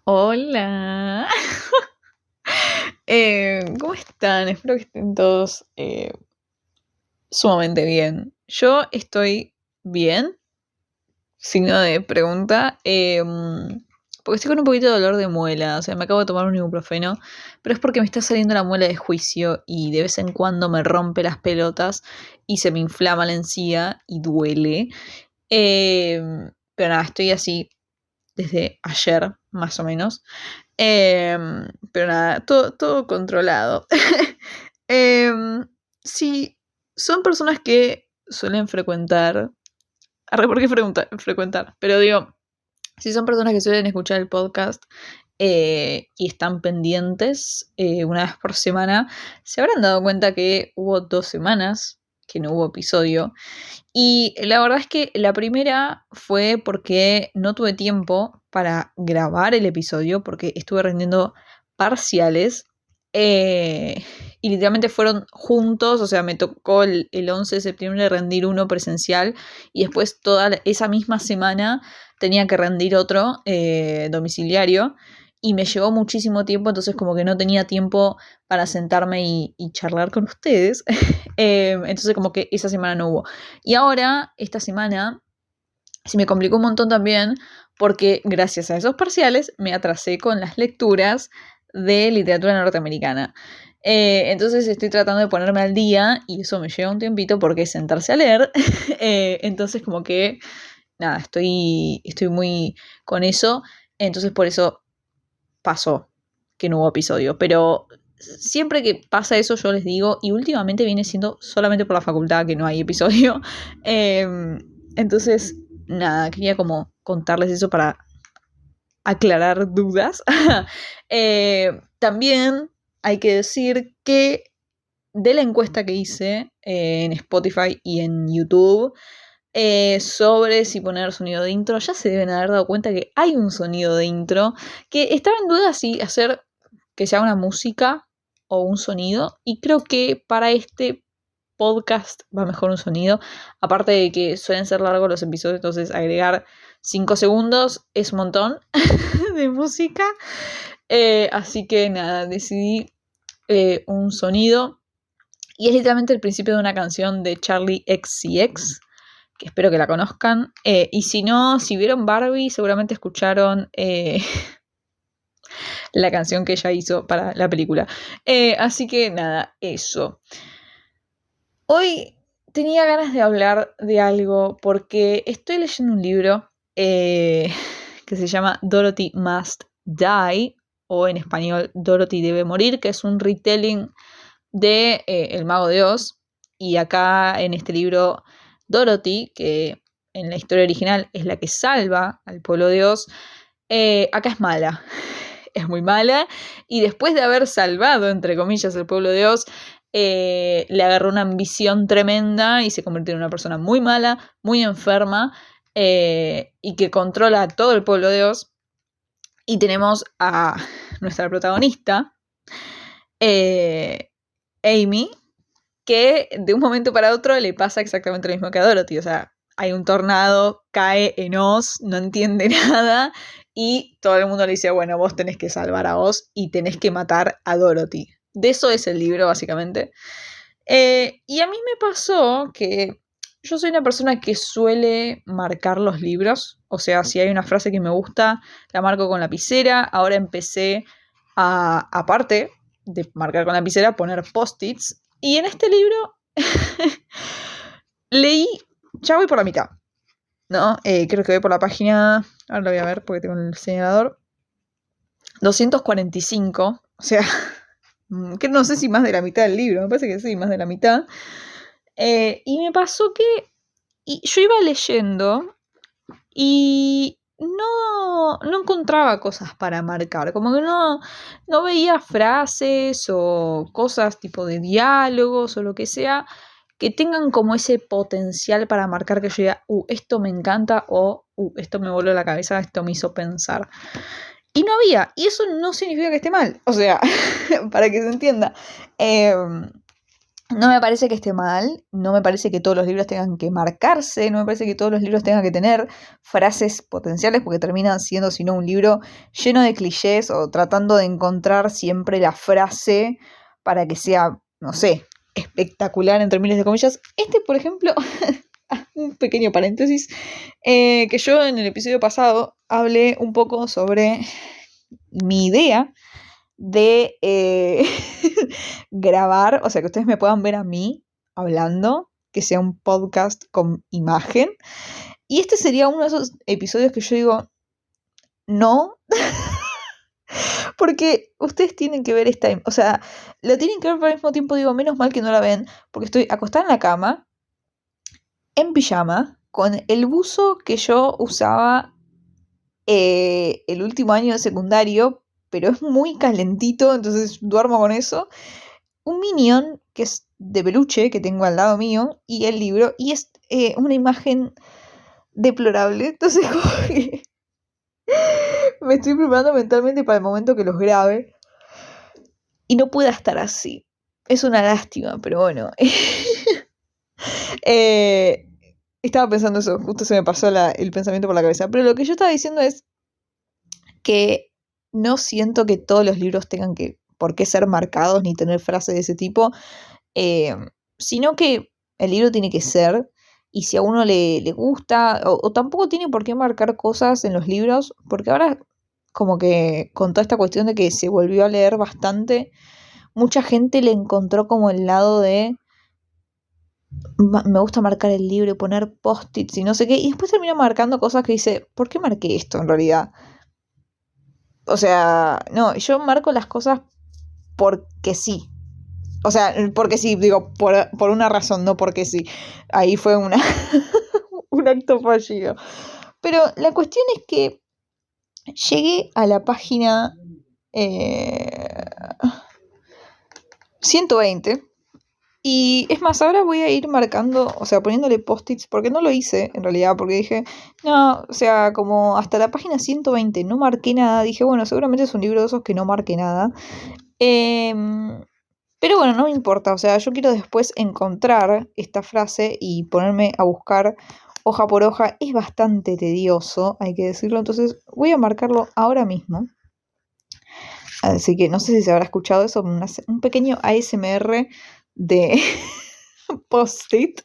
Hola. ¿Cómo están? Espero que estén todos sumamente bien. Yo estoy bien, signo de pregunta, porque estoy con un poquito de dolor de muela. O sea, me acabo de tomar un ibuprofeno, pero es porque me está saliendo la muela de juicio y de vez en cuando me rompe las pelotas y se me inflama la encía y duele. Pero nada, estoy así desde ayer, más o menos. Pero nada, todo controlado. Si son personas que suelen frecuentar. ¿Por qué frecuentar? Pero digo, si son personas que suelen escuchar el podcast y están pendientes una vez por semana, se habrán dado cuenta que hubo 2 semanas que no hubo episodio. Y la verdad es que la primera fue porque no tuve tiempo para grabar el episodio, porque estuve rendiendo parciales. Y literalmente fueron juntos, o sea, me tocó el 11 de septiembre rendir uno presencial y después toda esa misma semana tenía que rendir otro domiciliario y me llevó muchísimo tiempo, entonces como que no tenía tiempo para sentarme y charlar con ustedes. Entonces como que esa semana no hubo. Y ahora, esta semana, se me complicó un montón también porque gracias a esos parciales me atrasé con las lecturas de literatura norteamericana. Entonces estoy tratando de ponerme al día y eso me lleva un tiempito porque es sentarse a leer. Entonces como que, nada, estoy muy con eso. Entonces por eso pasó que no hubo episodio. Pero siempre que pasa eso yo les digo, y últimamente viene siendo solamente por la facultad que no hay episodio. Entonces, nada, quería como contarles eso para aclarar dudas. También hay que decir que de la encuesta que hice en Spotify y en YouTube sobre si poner sonido de intro, ya se deben haber dado cuenta que hay un sonido de intro, que estaba en duda si hacer que sea una música o un sonido, y creo que para este podcast va mejor un sonido, aparte de que suelen ser largos los episodios, entonces agregar 5 segundos es un montón de música. Así que nada, decidí un sonido y es literalmente el principio de una canción de Charli XCX, que espero que la conozcan. Y si no, si vieron Barbie, seguramente escucharon la canción que ella hizo para la película. Así que nada, eso. Hoy tenía ganas de hablar de algo porque estoy leyendo un libro que se llama Dorothy Must Die, o en español Dorothy debe morir, que es un retelling de El Mago de Oz. Y acá en este libro, Dorothy, que en la historia original es la que salva al pueblo de Oz, acá es mala. Es muy mala. Y después de haber salvado, entre comillas, el pueblo de Oz, le agarró una ambición tremenda y se convirtió en una persona muy mala, muy enferma, y que controla a todo el pueblo de Oz. Y tenemos a nuestra protagonista, Amy, que de un momento para otro le pasa exactamente lo mismo que a Dorothy. O sea, hay un tornado, cae en Oz, no entiende nada y todo el mundo le dice, bueno, vos tenés que salvar a Oz y tenés que matar a Dorothy. De eso es el libro, básicamente. Y a mí me pasó que yo soy una persona que suele marcar los libros. O sea, si hay una frase que me gusta, la marco con lapicera. Ahora empecé a, aparte de marcar con lapicera, poner post-its. Y en este libro leí, ya voy por la mitad, ¿no? Creo que voy por la página, ahora lo voy a ver porque tengo el señalador, 245, o sea, que no sé si más de la mitad del libro, me parece que sí, más de la mitad. Y me pasó que yo iba leyendo y no encontraba cosas para marcar, como que no veía frases o cosas tipo de diálogos o lo que sea que tengan como ese potencial para marcar que yo diga, esto me encanta, o esto me voló la cabeza, esto me hizo pensar. Y no había, y eso no significa que esté mal, o sea, para que se entienda. No me parece que esté mal, no me parece que todos los libros tengan que marcarse, no me parece que todos los libros tengan que tener frases potenciales, porque terminan siendo, si no, un libro lleno de clichés o tratando de encontrar siempre la frase para que sea, no sé, espectacular entre miles de comillas. Por ejemplo, un pequeño paréntesis, que yo en el episodio pasado hablé un poco sobre mi idea de grabar, o sea, que ustedes me puedan ver a mí hablando, que sea un podcast con imagen. Y este sería uno de esos episodios que yo digo, no, porque ustedes tienen que ver o sea, lo tienen que ver, pero al mismo tiempo digo, menos mal que no la ven, porque estoy acostada en la cama, en pijama, con el buzo que yo usaba el último año de secundario, pero es muy calentito, entonces duermo con eso. Un Minion, que es de peluche, que tengo al lado mío, y el libro, y es una imagen deplorable. Entonces, como que me estoy preparando mentalmente para el momento que los grabe, y no pueda estar así. Es una lástima, pero bueno. Eh, estaba pensando eso, justo se me pasó el pensamiento por la cabeza. Pero lo que yo estaba diciendo es que no siento que todos los libros tengan por qué ser marcados ni tener frases de ese tipo, eh, sino que el libro tiene que ser, y si a uno le gusta, o tampoco tiene por qué marcar cosas en los libros, porque ahora como que con toda esta cuestión de que se volvió a leer bastante, mucha gente le encontró como el lado de me gusta marcar el libro y poner post-its y no sé qué, y después termina marcando cosas que dice, ¿por qué marqué esto en realidad? O sea, no, yo marco las cosas porque sí. O sea, porque sí, digo, por una razón, no porque sí. Ahí fue un acto fallido. Pero la cuestión es que llegué a la página eh, 120. Y es más, ahora voy a ir marcando, o sea, poniéndole post-its, porque no lo hice en realidad, porque dije, no, o sea, como hasta la página 120 no marqué nada, dije, bueno, seguramente es un libro de esos que no marqué nada. Pero bueno, no me importa, o sea, yo quiero después encontrar esta frase y ponerme a buscar hoja por hoja. Es bastante tedioso, hay que decirlo, entonces voy a marcarlo ahora mismo. Así que no sé si se habrá escuchado eso, un pequeño ASMR de post-it.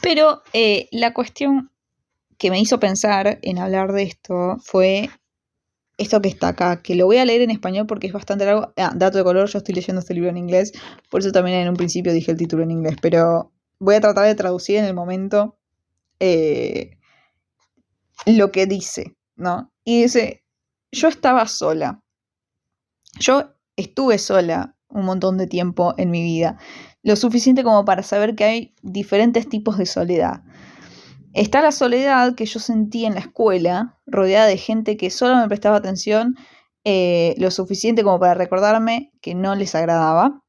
Pero la cuestión que me hizo pensar en hablar de esto fue esto que está acá, que lo voy a leer en español porque es bastante largo. Dato de color, yo estoy leyendo este libro en inglés, por eso también en un principio dije el título en inglés, pero voy a tratar de traducir en el momento lo que dice, ¿no? Y dice, yo estaba sola. Yo estuve sola un montón de tiempo en mi vida, lo suficiente como para saber que hay diferentes tipos de soledad. Está la soledad que yo sentí en la escuela, rodeada de gente que solo me prestaba atención lo suficiente como para recordarme que no les agradaba.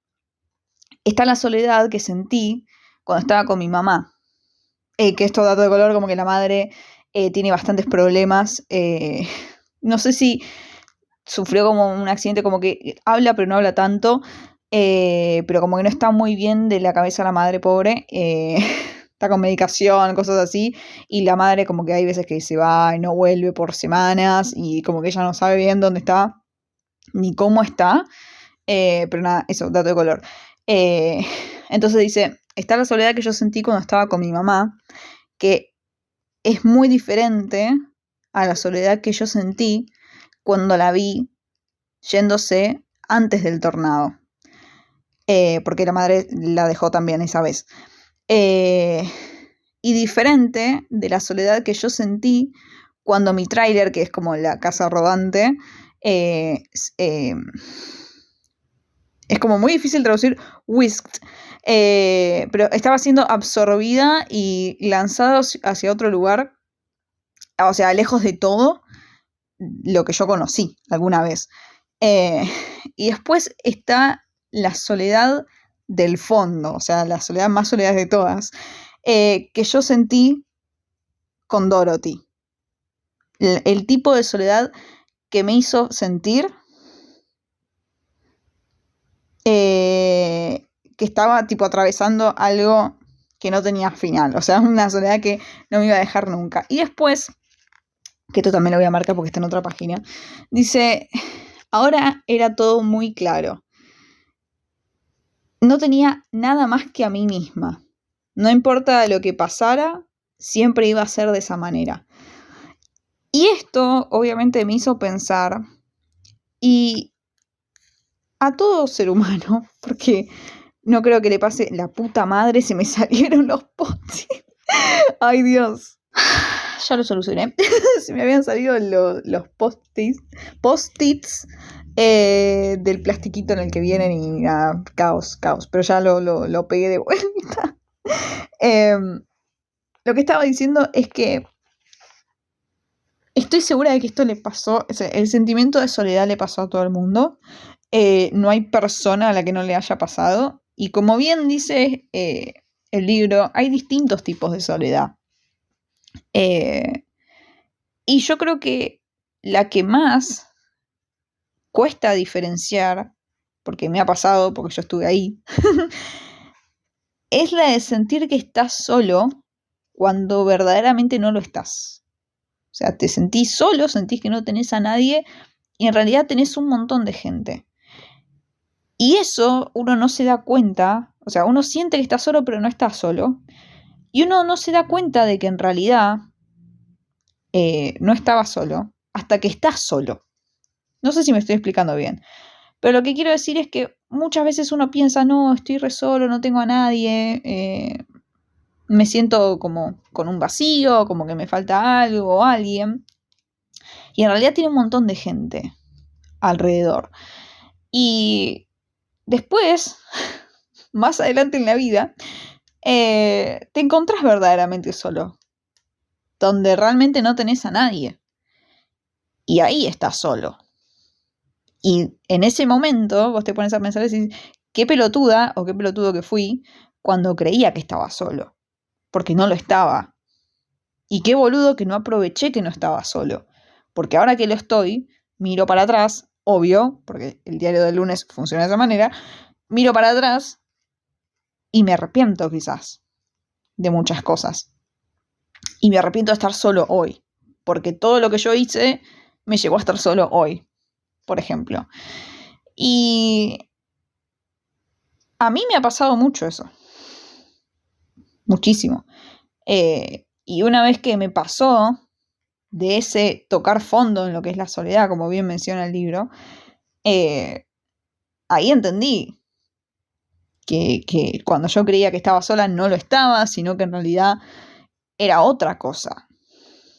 Está la soledad que sentí cuando estaba con mi mamá, que esto dato de color, como que la madre tiene bastantes problemas. No sé si sufrió como un accidente, como que habla pero no habla tanto, pero como que no está muy bien de la cabeza la madre, pobre. Está con medicación, cosas así, y la madre como que hay veces que se va y no vuelve por semanas, y como que ella no sabe bien dónde está, ni cómo está, pero nada, eso, dato de color. Eh, entonces dice, está la soledad que yo sentí cuando estaba con mi mamá, que es muy diferente a la soledad que yo sentí cuando la vi yéndose antes del tornado, porque la madre la dejó también esa vez. Y diferente de la soledad que yo sentí cuando mi tráiler, que es como la casa rodante, es como muy difícil traducir whisked, pero estaba siendo absorbida y lanzada hacia otro lugar, o sea, lejos de todo lo que yo conocí alguna vez. Y después está la soledad del fondo, o sea, la soledad más soledad de todas, que yo sentí con Dorothy. El tipo de soledad que me hizo sentir que estaba tipo atravesando algo que no tenía final, o sea, una soledad que no me iba a dejar nunca. Y después, que esto también lo voy a marcar porque está en otra página, dice, ahora era todo muy claro. No tenía nada más que a mí misma. No importa lo que pasara, siempre iba a ser de esa manera. Y esto obviamente me hizo pensar, y a todo ser humano, porque no creo que le pase la puta madre, se me salieron los post-its. Ay, Dios. Ya lo solucioné. Se me habían salido los post-its del plastiquito en el que vienen y nada, caos. Pero ya lo pegué de vuelta. Lo que estaba diciendo es que estoy segura de que esto le pasó, o sea, el sentimiento de soledad le pasó a todo el mundo. No hay persona a la que no le haya pasado. Y como bien dice el libro, hay distintos tipos de soledad. Y yo creo que la que más cuesta diferenciar, porque me ha pasado, porque yo estuve ahí, es la de sentir que estás solo cuando verdaderamente no lo estás. O sea, te sentís solo, sentís que no tenés a nadie y en realidad tenés un montón de gente. Y eso uno no se da cuenta, o sea, uno siente que está solo pero no está solo. Y uno no se da cuenta de que en realidad no estaba solo hasta que estás solo. No sé si me estoy explicando bien. Pero lo que quiero decir es que muchas veces uno piensa, no, estoy re solo, no tengo a nadie, me siento como con un vacío, como que me falta algo o alguien. Y en realidad tiene un montón de gente alrededor. Y después, más adelante en la vida, te encontrás verdaderamente solo. Donde realmente no tenés a nadie. Y ahí estás solo. Y en ese momento vos te pones a pensar y decís, qué pelotuda o qué pelotudo que fui cuando creía que estaba solo. Porque no lo estaba. Y qué boludo que no aproveché que no estaba solo. Porque ahora que lo estoy, miro para atrás, obvio, porque el diario del lunes funciona de esa manera, miro para atrás y me arrepiento quizás de muchas cosas. Y me arrepiento de estar solo hoy. Porque todo lo que yo hice me llevó a estar solo hoy, por ejemplo. Y a mí me ha pasado mucho eso. Muchísimo. Y una vez que me pasó de ese tocar fondo en lo que es la soledad, como bien menciona el libro, ahí entendí que cuando yo creía que estaba sola no lo estaba, sino que en realidad era otra cosa.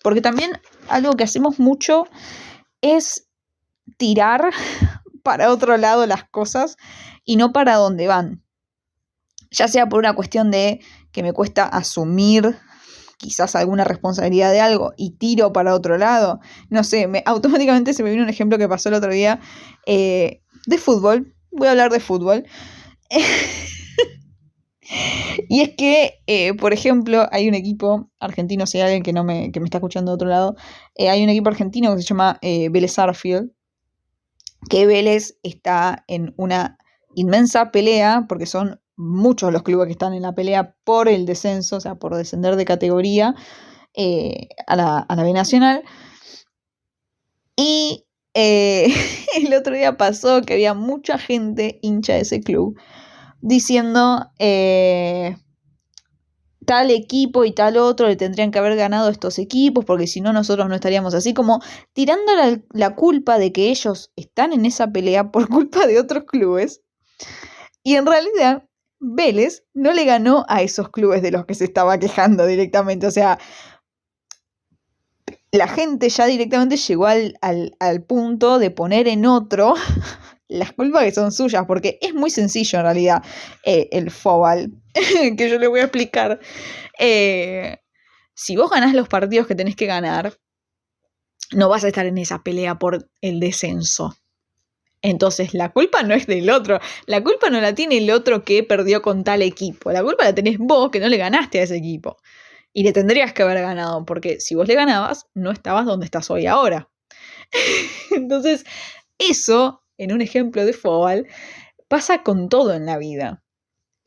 Porque también algo que hacemos mucho es tirar para otro lado las cosas y no para donde van. Ya sea por una cuestión de que me cuesta asumir quizás alguna responsabilidad de algo y tiro para otro lado. No sé, automáticamente se me vino un ejemplo que pasó el otro día de fútbol. Voy a hablar de fútbol. Y es que, por ejemplo, hay un equipo argentino, si hay alguien que me está escuchando de otro lado, hay un equipo argentino que se llama Vélez Sarsfield, que Vélez está en una inmensa pelea, porque son muchos los clubes que están en la pelea por el descenso, o sea, por descender de categoría a la B Nacional. Y el otro día pasó que había mucha gente hincha de ese club diciendo tal equipo y tal otro le tendrían que haber ganado estos equipos porque si no nosotros no estaríamos así, como tirando la culpa de que ellos están en esa pelea por culpa de otros clubes. Y en realidad Vélez no le ganó a esos clubes de los que se estaba quejando directamente. O sea, la gente ya directamente llegó al punto de poner en otro las culpas que son suyas, porque es muy sencillo en realidad el fútbol, que yo le voy a explicar. Si vos ganás los partidos que tenés que ganar, no vas a estar en esa pelea por el descenso. Entonces la culpa no es del otro, la culpa no la tiene el otro que perdió con tal equipo, la culpa la tenés vos que no le ganaste a ese equipo. Y le tendrías que haber ganado, porque si vos le ganabas, no estabas donde estás hoy ahora. Entonces, eso, en un ejemplo de fútbol, pasa con todo en la vida.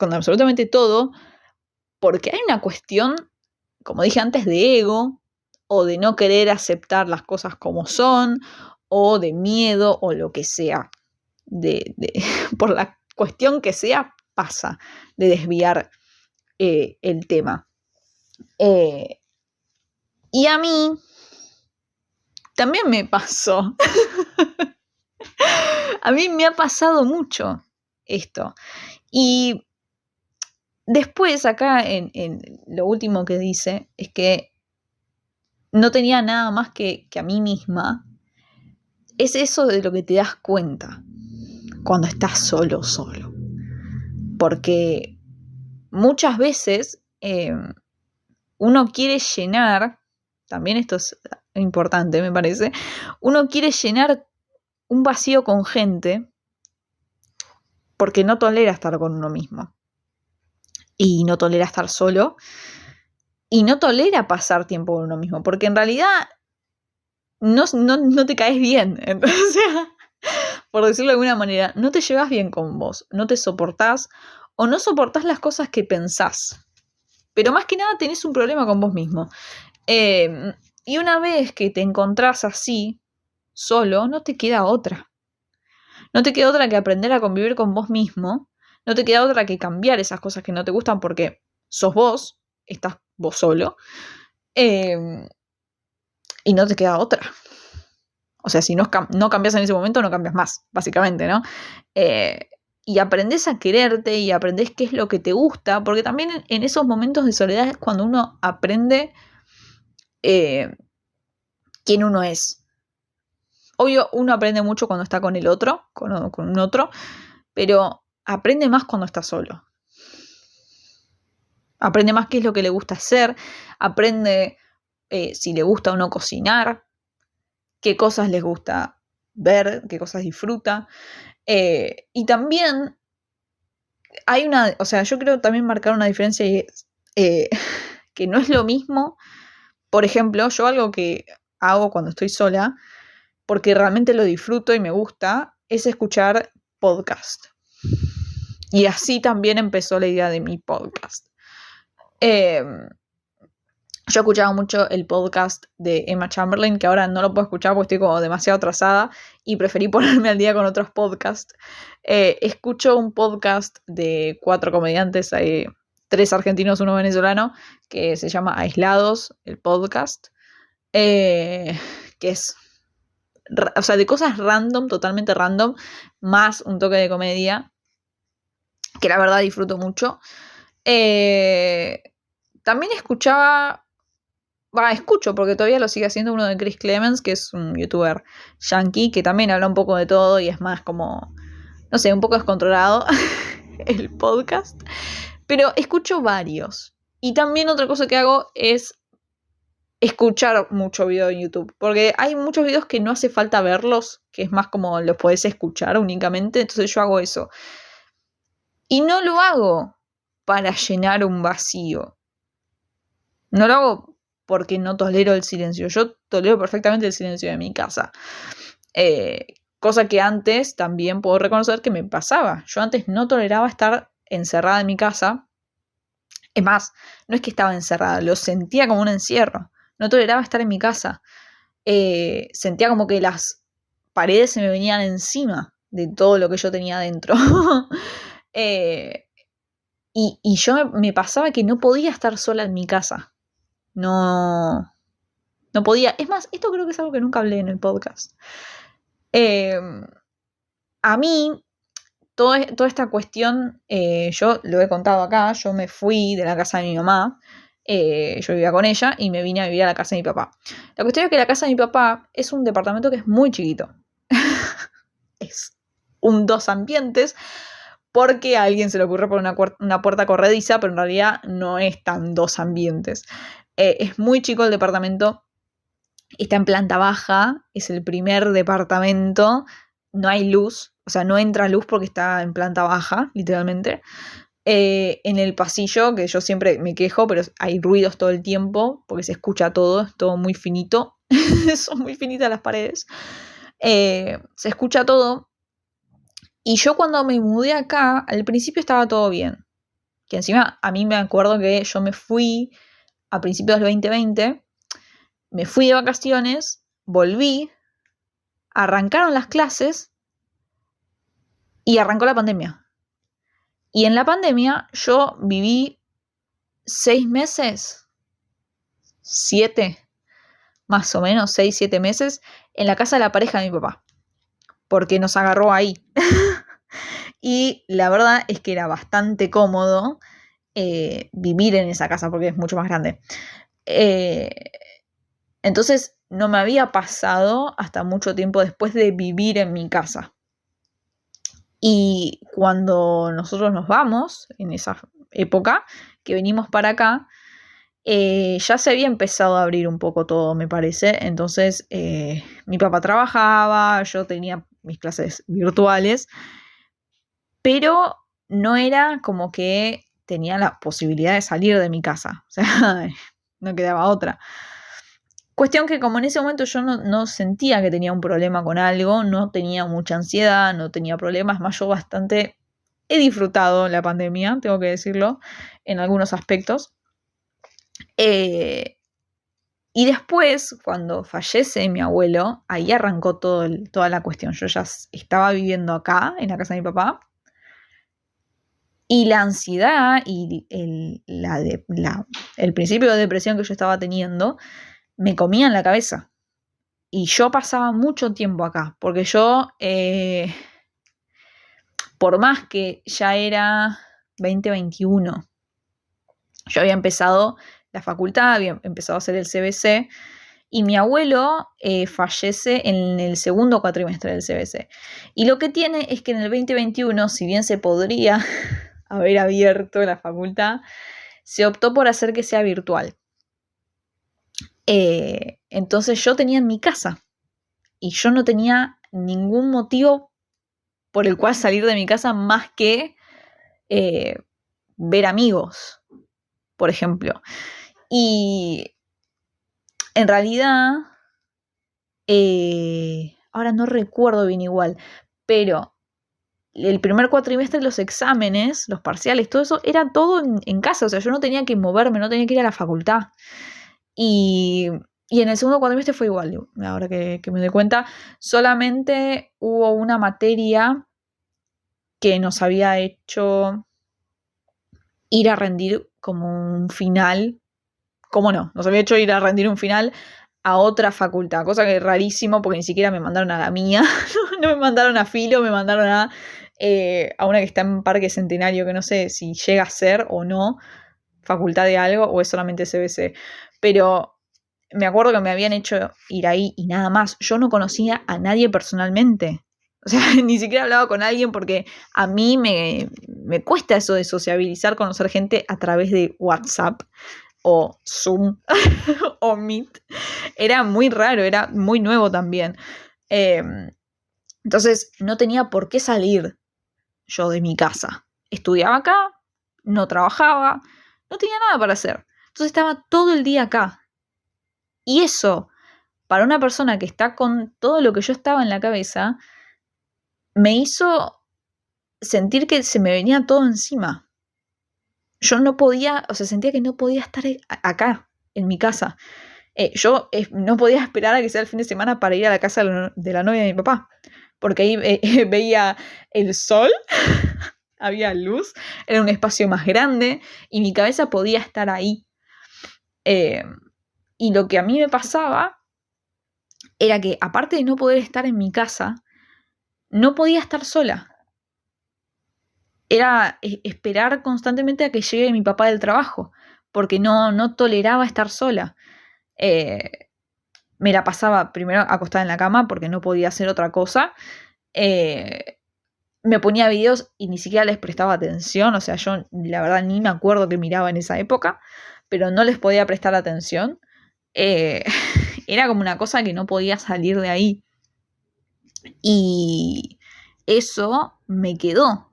con absolutamente todo, porque hay una cuestión, como dije antes, de ego, o de no querer aceptar las cosas como son, o de miedo, o lo que sea. Por la cuestión que sea, pasa de desviar el tema. Y a mí también me pasó. A mí me ha pasado mucho esto. Y después, acá en lo último que dice, es que no tenía nada más que a mí misma. Es eso de lo que te das cuenta cuando estás solo. Porque muchas veces uno quiere llenar, también esto es importante, me parece, uno quiere llenar un vacío con gente porque no tolera estar con uno mismo. Y no tolera estar solo. Y no tolera pasar tiempo con uno mismo. Porque en realidad no te caes bien. Entonces, por decirlo de alguna manera, no te llevas bien con vos. No te soportás. O no soportás las cosas que pensás. Pero más que nada tenés un problema con vos mismo. Y una vez que te encontrás así, solo, no te queda otra. No te queda otra que aprender a convivir con vos mismo. No te queda otra que cambiar esas cosas que no te gustan porque sos vos, estás vos solo. Y no te queda otra. O sea, si no cambias en ese momento, no cambias más, básicamente, ¿no? Y aprendés a quererte y aprendés qué es lo que te gusta, porque también en esos momentos de soledad es cuando uno aprende quién uno es. Obvio, uno aprende mucho cuando está con el otro, con un otro, pero aprende más cuando está solo. Aprende más qué es lo que le gusta hacer, aprende si le gusta o no cocinar, qué cosas les gusta ver, qué cosas disfruta. Y también hay yo creo también marcar una diferencia y es que no es lo mismo. Por ejemplo, yo algo que hago cuando estoy sola, porque realmente lo disfruto y me gusta, es escuchar podcast. Y así también empezó la idea de mi podcast. Yo escuchaba mucho el podcast de Emma Chamberlain, que ahora no lo puedo escuchar porque estoy como demasiado atrasada y preferí ponerme al día con otros podcasts. Escucho un podcast de 4 comediantes, hay 3 argentinos, 1 venezolano, que se llama Aislados, el podcast, que es, o sea, de cosas random, totalmente random, más un toque de comedia, que la verdad disfruto mucho. También escucho porque todavía lo sigue haciendo uno de Chris Clemens, que es un youtuber yankee, que también habla un poco de todo y es más como, no sé, un poco descontrolado el podcast. Pero escucho varios. Y también otra cosa que hago es escuchar mucho video en YouTube, porque hay muchos videos que no hace falta verlos, que es más como los podés escuchar únicamente, entonces yo hago eso. Y no lo hago para llenar un vacío. No lo hago porque no tolero el silencio. Yo tolero perfectamente el silencio de mi casa. Cosa que antes también puedo reconocer que me pasaba. Yo antes no toleraba estar encerrada en mi casa. Es más, no es que estaba encerrada, lo sentía como un encierro. No toleraba estar en mi casa. Sentía como que las paredes se me venían encima de todo lo que yo tenía dentro. Y yo me pasaba que no podía estar sola en mi casa. No podía. Es más, esto creo que es algo que nunca hablé en el podcast. A mí, toda esta cuestión, yo lo he contado acá, yo me fui de la casa de mi mamá, yo vivía con ella y me vine a vivir a la casa de mi papá. La cuestión es que la casa de mi papá es un departamento que es muy chiquito. Es un 2 ambientes, porque a alguien se le ocurrió poner una puerta corrediza, pero en realidad no es tan 2 ambientes. Es muy chico el departamento, está en planta baja, es el primer departamento, no hay luz, o sea, no entra luz porque está en planta baja, literalmente. En el pasillo, que yo siempre me quejo, pero hay ruidos todo el tiempo, porque se escucha todo, es todo muy finito, son muy finitas las paredes. Se escucha todo. Y yo cuando me mudé acá, al principio estaba todo bien. que encima a mí me acuerdo que yo me fui a principios del 2020, me fui de vacaciones, volví, arrancaron las clases y arrancó la pandemia. Y en la pandemia yo viví 6 meses, 7, más o menos, 6, 7 meses, en la casa de la pareja de mi papá, porque nos agarró ahí. Y la verdad es que era bastante cómodo vivir en esa casa, porque es mucho más grande. Entonces no me había pasado hasta mucho tiempo después de vivir en mi casa. Y cuando nosotros nos vamos, en esa época que venimos para acá, ya se había empezado a abrir un poco todo, me parece. Entonces mi papá trabajaba, yo tenía mis clases virtuales, pero no era como que tenía la posibilidad de salir de mi casa. O sea, no quedaba otra. Cuestión que como en ese momento yo no sentía que tenía un problema con algo, no tenía mucha ansiedad, no tenía problemas, más yo bastante he disfrutado la pandemia, tengo que decirlo, en algunos aspectos. Y después, cuando fallece mi abuelo, ahí arrancó toda la cuestión. Yo ya estaba viviendo acá, en la casa de mi papá, y la ansiedad y el principio de depresión que yo estaba teniendo me comía en la cabeza. Y yo pasaba mucho tiempo acá, porque yo, por más que ya era 2021, yo había empezado la facultad, había empezado a hacer el CBC, y mi abuelo fallece en el segundo cuatrimestre del CBC. Y lo que tiene es que en el 2021, si bien se podría haber abierto la facultad, se optó por hacer que sea virtual. Entonces yo tenía en mi casa, y yo no tenía ningún motivo por el cual salir de mi casa más que ver amigos, por ejemplo. Y en realidad, ahora no recuerdo bien igual, pero el primer cuatrimestre, los exámenes, los parciales, todo eso, era todo en casa. O sea, yo no tenía que moverme, no tenía que ir a la facultad. Y en el segundo cuatrimestre fue igual, ahora que me doy cuenta. Solamente hubo una materia que nos había hecho ir a rendir como un final. ¿Cómo no? Nos había hecho ir a rendir un final a otra facultad, cosa que es rarísimo porque ni siquiera me mandaron a la mía. No me mandaron a Filo, me mandaron a una que está en Parque Centenario, que no sé si llega a ser o no facultad de algo o es solamente CBC. Pero me acuerdo que me habían hecho ir ahí y nada más. Yo no conocía a nadie personalmente. O sea, ni siquiera hablaba con alguien porque a mí me cuesta eso de sociabilizar, conocer gente a través de WhatsApp o Zoom o Meet. Era muy raro, era muy nuevo también. Entonces no tenía por qué salir yo de mi casa. Estudiaba acá, no trabajaba, no tenía nada para hacer. Entonces estaba todo el día acá. Y eso, para una persona que está con todo lo que yo estaba en la cabeza, me hizo sentir que se me venía todo encima. Yo no podía, o sea, sentía que no podía estar acá, en mi casa. Yo no podía esperar a que sea el fin de semana para ir a la casa de la novia de mi papá, porque ahí veía el sol, había luz, era un espacio más grande y mi cabeza podía estar ahí. Y lo que a mí me pasaba era que, aparte de no poder estar en mi casa, no podía estar sola. Era esperar constantemente a que llegue mi papá del trabajo, porque no toleraba estar sola. Me la pasaba primero acostada en la cama porque no podía hacer otra cosa. Me ponía videos y ni siquiera les prestaba atención. O sea, yo la verdad ni me acuerdo que miraba en esa época, pero no les podía prestar atención. Era como una cosa que no podía salir de ahí. Y eso me quedó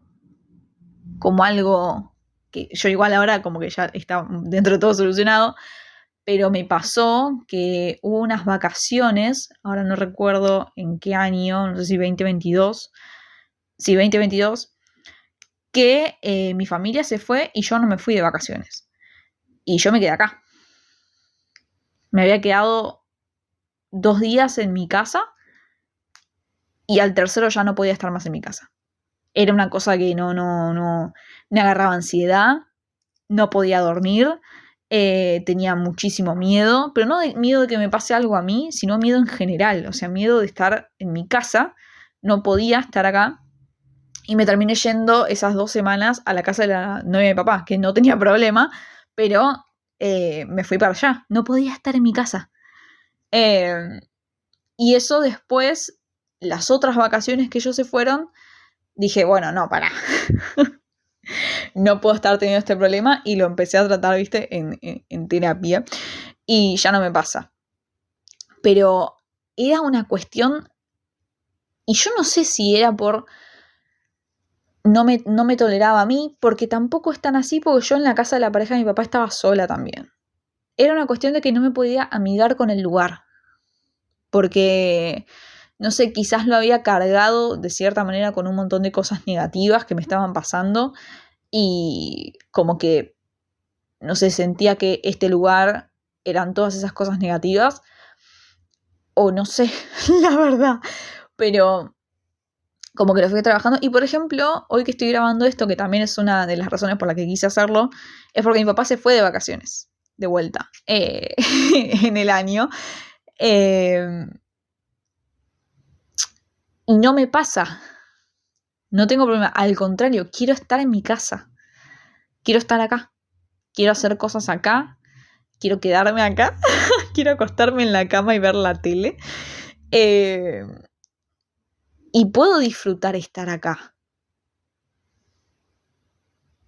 como algo que yo igual ahora como que ya está dentro de todo solucionado, pero me pasó que hubo unas vacaciones, ahora no recuerdo en qué año, no sé si 2022, sí, 2022, que mi familia se fue y yo no me fui de vacaciones. Y yo me quedé acá. Me había quedado 2 días en mi casa y al tercero ya no podía estar más en mi casa. Era una cosa que no me agarraba ansiedad, no podía dormir, tenía muchísimo miedo, pero no miedo de que me pase algo a mí, sino miedo en general, o sea, miedo de estar en mi casa, no podía estar acá. Y me terminé yendo esas 2 semanas a la casa de la novia de mi papá, que no tenía problema, pero me fui para allá. No podía estar en mi casa. Y eso después, las otras vacaciones que ellos se fueron, dije, bueno, no, pará. No puedo estar teniendo este problema. Y lo empecé a tratar, viste, en terapia. Y ya no me pasa. Pero era una cuestión... Y yo no sé si era por... No me toleraba a mí, porque tampoco es tan así, porque yo en la casa de la pareja de mi papá estaba sola también. Era una cuestión de que no me podía amigar con el lugar, porque, no sé, quizás lo había cargado de cierta manera con un montón de cosas negativas que me estaban pasando, y como que, no sé, sentía que este lugar eran todas esas cosas negativas, o no sé, la verdad, pero... como que lo fui trabajando. Y por ejemplo, hoy que estoy grabando esto, que también es una de las razones por las que quise hacerlo, es porque mi papá se fue de vacaciones, de vuelta, en el año. Y no me pasa. No tengo problema. Al contrario, quiero estar en mi casa. Quiero estar acá. Quiero hacer cosas acá. Quiero quedarme acá. Quiero acostarme en la cama y ver la tele. Y puedo disfrutar estar acá.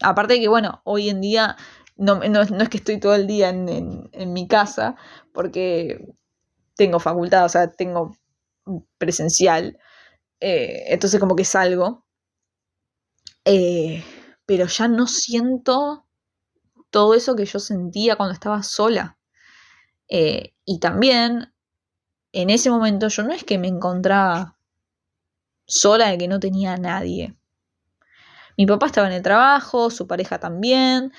Aparte de que, bueno, hoy en día no es que estoy todo el día en mi casa, porque tengo facultad, o sea, tengo presencial, entonces como que salgo, pero ya no siento todo eso que yo sentía cuando estaba sola. Y también, en ese momento, yo no es que me encontraba sola de que no tenía a nadie. Mi papá estaba en el trabajo, su pareja también,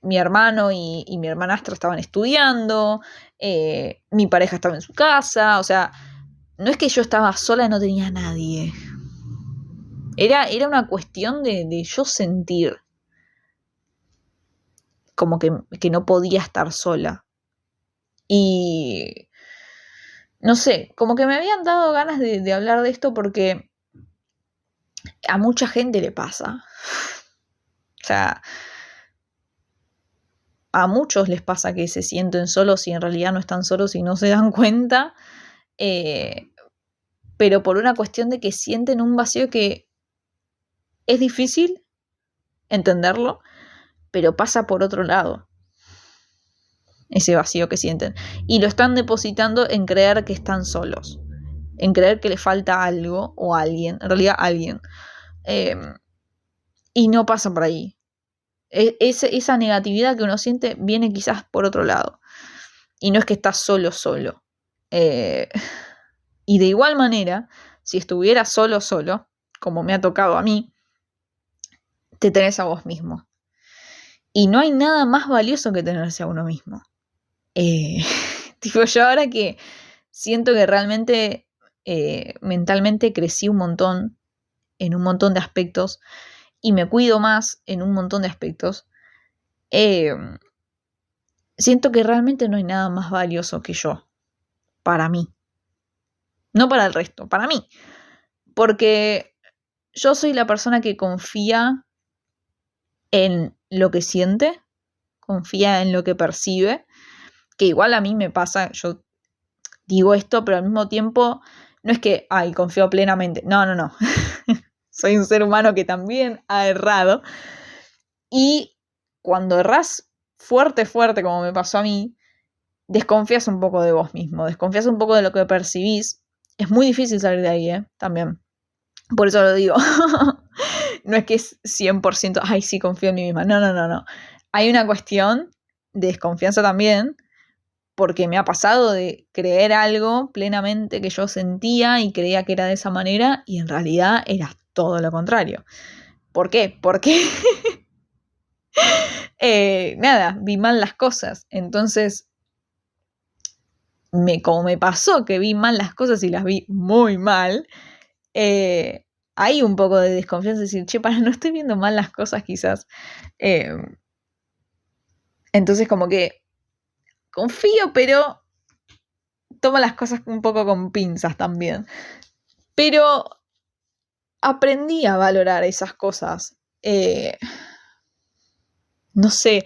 mi hermano y mi hermanastra estaban estudiando, mi pareja estaba en su casa, o sea, no es que yo estaba sola y no tenía a nadie. Era una cuestión de yo sentir como que no podía estar sola. Y no sé, como que me habían dado ganas de hablar de esto porque a mucha gente le pasa. O sea, a muchos les pasa que se sienten solos y en realidad no están solos y no se dan cuenta, pero por una cuestión de que sienten un vacío que es difícil entenderlo, pero pasa por otro lado, ese vacío que sienten. Y lo están depositando en creer que están solos, en creer que les falta algo o alguien, en realidad alguien. Y no pasa por ahí. Esa negatividad que uno siente viene quizás por otro lado. Y no es que estás solo. Y de igual manera, si estuviera solo, como me ha tocado a mí, te tenés a vos mismo. Y no hay nada más valioso que tenerse a uno mismo. Tipo, yo ahora que siento que realmente mentalmente crecí un montón en un montón de aspectos y me cuido más en un montón de aspectos, siento que realmente no hay nada más valioso que yo, para mí. No para el resto, para mí. Porque yo soy la persona que confía en lo que siente, confía en lo que percibe, que igual a mí me pasa, yo digo esto, pero al mismo tiempo no es que, confío plenamente, no. Soy un ser humano que también ha errado. Y cuando errás fuerte, como me pasó a mí, desconfías un poco de vos mismo, desconfías un poco de lo que percibís. Es muy difícil salir de ahí, también. Por eso lo digo. No es que es 100%, sí, confío en mí misma. No. Hay una cuestión de desconfianza también, porque me ha pasado de creer algo plenamente que yo sentía y creía que era de esa manera, y en realidad era todo lo contrario. ¿Por qué? Porque nada, vi mal las cosas. Entonces, como me pasó que vi mal las cosas y las vi muy mal, hay un poco de desconfianza, decir, che, no estoy viendo mal las cosas quizás. Entonces como que confío, pero tomo las cosas un poco con pinzas también. Pero aprendí a valorar esas cosas. No sé,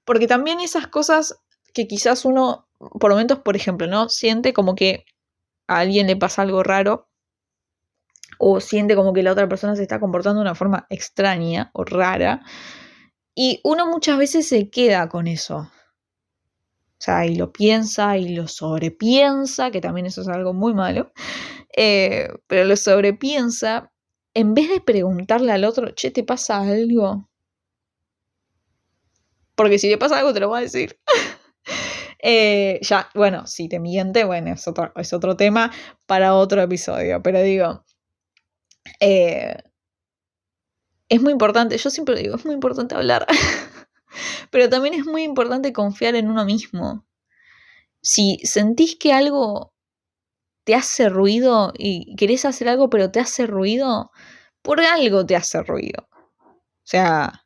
porque también esas cosas que quizás uno, por momentos, por ejemplo, ¿no? Siente como que a alguien le pasa algo raro, o siente como que la otra persona se está comportando de una forma extraña o rara, y uno muchas veces se queda con eso. O sea, y lo piensa y lo sobrepiensa, que también eso es algo muy malo, pero lo sobrepiensa, en vez de preguntarle al otro, che, ¿te pasa algo? Porque si le pasa algo te lo va a decir. Ya, bueno, si te miente, bueno, es otro tema para otro episodio, pero digo, es muy importante, yo siempre digo, es muy importante hablar, pero también es muy importante confiar en uno mismo. Si sentís que algo te hace ruido y querés hacer algo pero te hace ruido, por algo te hace ruido. O sea,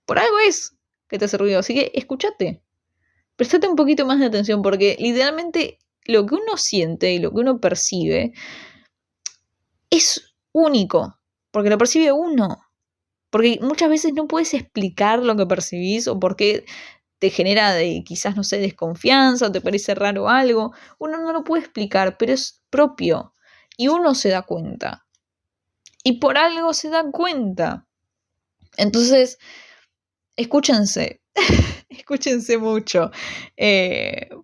por algo es que te hace ruido, así que escúchate. Prestate un poquito más de atención porque literalmente lo que uno siente y lo que uno percibe es único, porque lo percibe uno. Porque muchas veces no puedes explicar lo que percibís o por qué te genera quizás, no sé, desconfianza o te parece raro algo. Uno no lo puede explicar, pero es propio. Y uno se da cuenta. Y por algo se da cuenta. Entonces, escúchense. Escúchense mucho.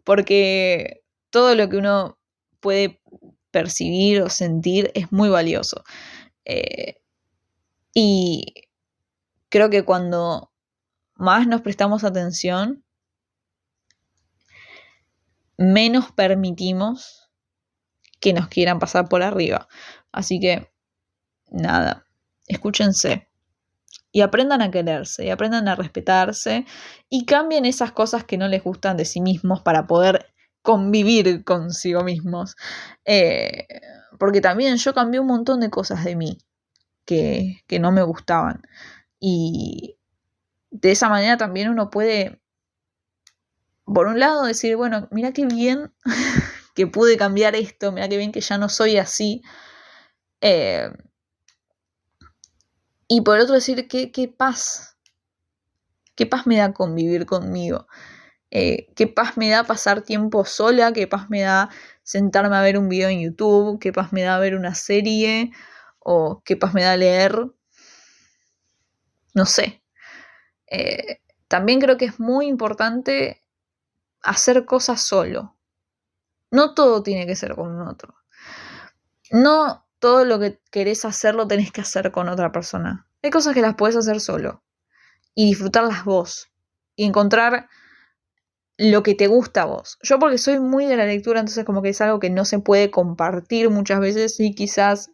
Porque todo lo que uno puede percibir o sentir es muy valioso. Y creo que cuando más nos prestamos atención, menos permitimos que nos quieran pasar por arriba. Así que, nada, escúchense y aprendan a quererse y aprendan a respetarse y cambien esas cosas que no les gustan de sí mismos para poder convivir consigo mismos. Porque también yo cambié un montón de cosas de mí que no me gustaban. Y de esa manera también uno puede, por un lado, decir, bueno, mira qué bien que pude cambiar esto, mira qué bien que ya no soy así. Y por otro decir, qué paz me da convivir conmigo, qué paz me da pasar tiempo sola, qué paz me da sentarme a ver un video en YouTube, qué paz me da ver una serie, o qué paz me da leer, no sé. También creo que es muy importante hacer cosas solo. No todo tiene que ser con un otro. No todo lo que querés hacer lo tenés que hacer con otra persona. Hay cosas que las podés hacer solo y disfrutarlas vos y encontrar lo que te gusta a vos. Yo porque soy muy de la lectura, entonces como que es algo que no se puede compartir muchas veces y quizás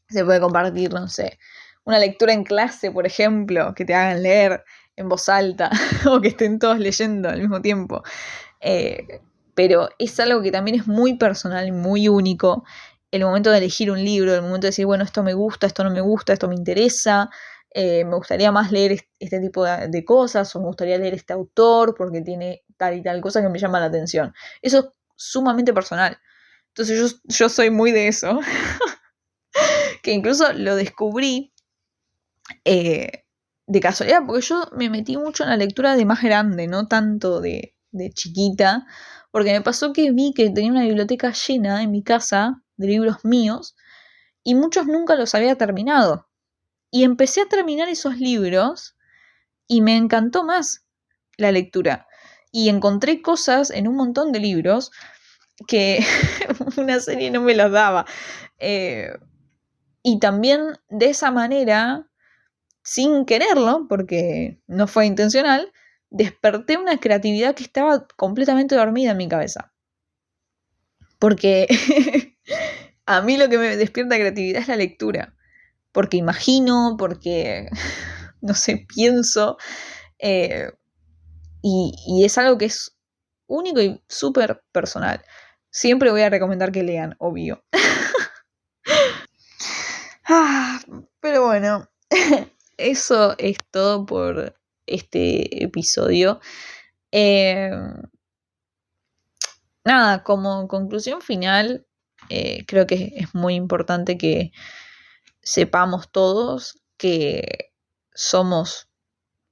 se puede compartir, no sé, una lectura en clase, por ejemplo, que te hagan leer en voz alta o que estén todos leyendo al mismo tiempo. Pero es algo que también es muy personal, muy único. El momento de elegir un libro, el momento de decir, bueno, esto me gusta, esto no me gusta, esto me interesa, me gustaría más leer este tipo de cosas, o me gustaría leer este autor porque tiene tal y tal cosa que me llama la atención. Eso es sumamente personal. Entonces yo soy muy de eso, que incluso lo descubrí de casualidad, porque yo me metí mucho en la lectura de más grande, no tanto de chiquita, porque me pasó que vi que tenía una biblioteca llena en mi casa de libros míos y muchos nunca los había terminado. Y empecé a terminar esos libros y me encantó más la lectura. Y encontré cosas en un montón de libros que una serie no me las daba. Y también de esa manera, sin quererlo, porque no fue intencional, desperté una creatividad que estaba completamente dormida en mi cabeza. Porque a mí lo que me despierta creatividad es la lectura. porque imagino, porque, no sé, pienso. Y es algo que es único y súper personal. Siempre voy a recomendar que lean, obvio. Pero bueno, eso es todo por este episodio. Nada, como conclusión final, creo que es muy importante que sepamos todos que somos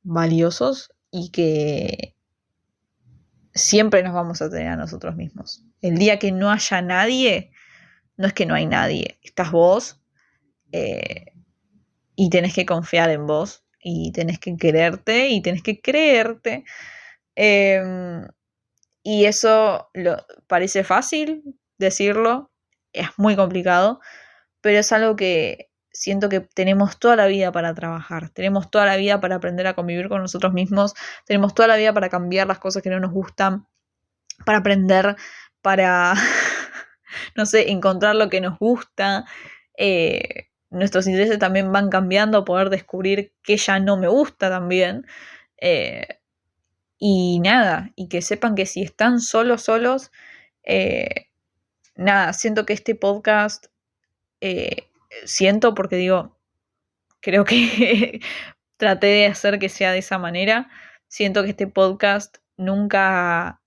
valiosos y que siempre nos vamos a tener a nosotros mismos. El día que no haya nadie, no es que no hay nadie, estás vos y tenés que confiar en vos y tenés que quererte y tenés que creerte. Y eso parece fácil decirlo, es muy complicado, pero es algo que siento que tenemos toda la vida para trabajar, tenemos toda la vida para aprender a convivir con nosotros mismos, tenemos toda la vida para cambiar las cosas que no nos gustan, para aprender, para, no sé, encontrar lo que nos gusta. Nuestros intereses también van cambiando, poder descubrir qué ya no me gusta también. Y nada, y que sepan que si están solos, nada, siento que este podcast, siento porque digo, creo que traté de hacer que sea de esa manera, siento que este podcast nunca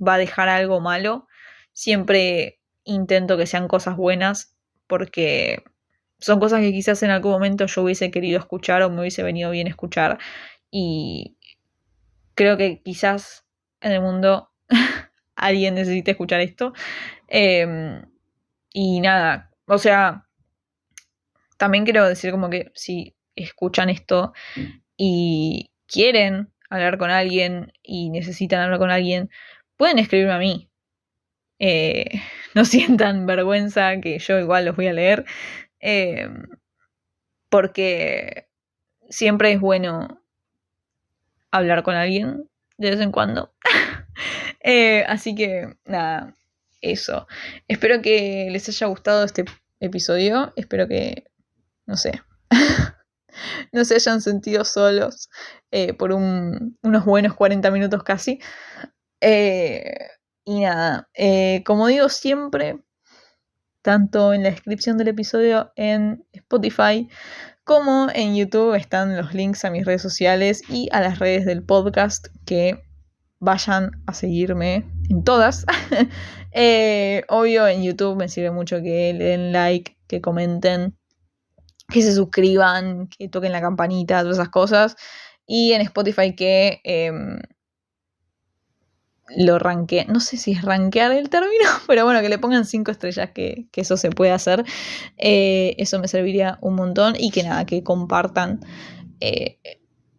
va a dejar algo malo, siempre intento que sean cosas buenas, porque son cosas que quizás en algún momento yo hubiese querido escuchar o me hubiese venido bien escuchar, y creo que quizás en el mundo alguien necesite escuchar esto. Y nada, o sea, también quiero decir como que si escuchan esto y quieren hablar con alguien y necesitan hablar con alguien, pueden escribirme a mí. No sientan vergüenza, que yo igual los voy a leer, porque siempre es bueno hablar con alguien de vez en cuando. Así que nada, eso. Espero que les haya gustado este episodio. Espero que, no sé, no se hayan sentido solos por unos buenos 40 minutos casi. Y nada, como digo siempre, tanto en la descripción del episodio en Spotify como en YouTube están los links a mis redes sociales y a las redes del podcast, que vayan a seguirme en todas. Obvio, en YouTube me sirve mucho que le den like, que comenten, que se suscriban, que toquen la campanita, todas esas cosas. Y en Spotify que lo ranqueen, no sé si es rankear el término, pero bueno, que le pongan 5 estrellas, que eso se puede hacer. Eso me serviría un montón. Y que nada, que compartan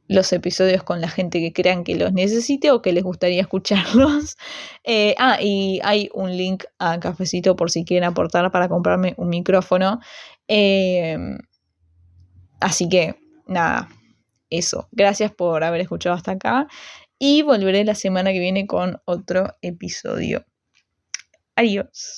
los episodios con la gente que crean que los necesite o que les gustaría escucharlos. Y hay un link a Cafecito por si quieren aportar para comprarme un micrófono. Así que nada, eso. Gracias por haber escuchado hasta acá y volveré la semana que viene con otro episodio. Adiós.